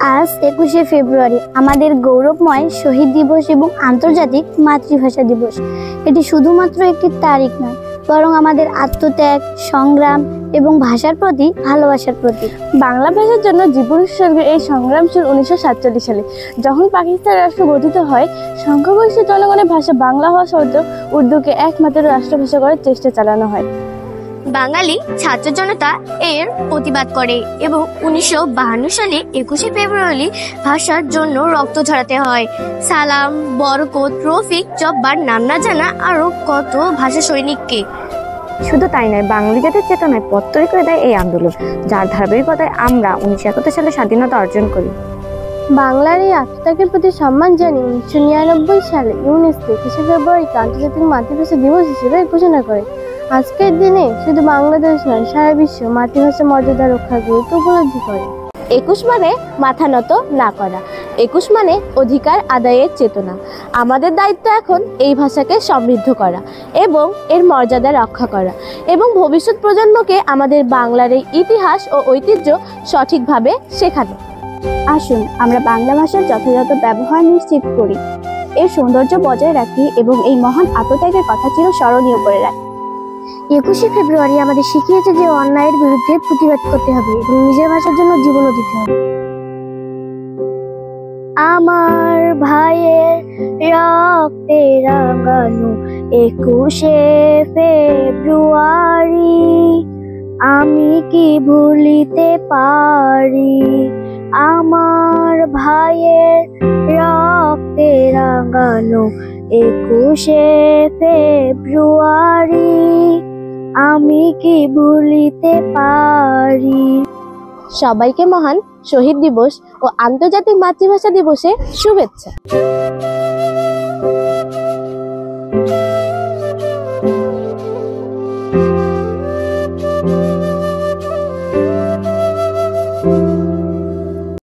আজ 21শে ফেব্রুয়ারি আমাদের গৌরবময় শহীদ দিবস এবং আন্তর্জাতিক মাতৃভাষা দিবস। এটি শুধুমাত্র একটি তারিখ নয়, বরং আমাদের আত্মত্যাগ, সংগ্রাম এবং ভাষার প্রতি ভালোবাসার প্রতীক। বাংলা ভাষার জন্য জীবন উৎসর্গের এই সংগ্রাম শুরু 1947 সালে, যখন পাকিস্তান রাষ্ট্র গঠিত হয়। সংখ্যাগরিষ্ঠ জনগণের ভাষা বাংলা হওয়া সত্ত্বেও উর্দুকে একমাত্র রাষ্ট্রভাষা করার চেষ্টা চালানো হয়। বাঙালি ছাত্র জনতা এর প্রতিবাদ করে এবং 1952 সালে 21শে ফেব্রুয়ারি ভাষার জন্য রক্ত ঝরাতে হয়। সালাম, বরকত, রফিক, জব্বার, নাম না জানা আরো কত ভাষা সৈনিককে। শুধু তাই নয়, বাঙালি জাতির চেতনায় পথ তৈরি করে দেয় এই আন্দোলন, যার ধারাবাহিকতায় আমরা 1971 সালে স্বাধীনতা অর্জন করি। বাংলার এই আত্মত্যাগের প্রতি সম্মান জানিয়ে 1999 সালে ইউনেস্কো 21শে ফেব্রুয়ারিকে আন্তর্জাতিক মাতৃভাষা দিবস হিসেবে ঘোষণা করে। আজকের দিনে শুধু বাংলাদেশ নয়, সারা বিশ্ব মাতৃভাষা মর্যাদা রক্ষার গুরুত্ব উপলব্ধি করে। 21 মানে মাথা নত না করা, 21 মানে অধিকার আদায়ের চেতনা। আমাদের দায়িত্ব এখন এই ভাষাকে সমৃদ্ধ করা এবং এর মর্যাদা রক্ষা করা, এবং ভবিষ্যৎ প্রজন্মকে আমাদের বাংলার এই ইতিহাস ও ঐতিহ্য সঠিকভাবে শেখানো। আসুন আমরা বাংলা ভাষার যথাযথ ব্যবহার নিশ্চিত করি, এর সৌন্দর্য বজায় রাখি এবং এই মহান আত্মত্যাগের কথা চিরস্মরণীয় করে রাখি। 21শে ফেব্রুয়ারি আমাদের শিখিয়েছে যে অন্যায়ের বিরুদ্ধে প্রতিবাদ করতে হবে এবং নিজের ভাষার জন্য জীবনও দিতে হবে। আমার ভাইয়ের রক্তে রাঙানো 21শে ফেব্রুয়ারি, আমি কি ভুলিতে পারি? আমার ভাইয়ের রক্তে রাঙানো 21শে ফেব্রুয়ারি, আমি কি ভুলিতে পারি? সবাইকে মহান শহীদ দিবস ও আন্তর্জাতিক মাতৃভাষা দিবসের শুভেচ্ছা।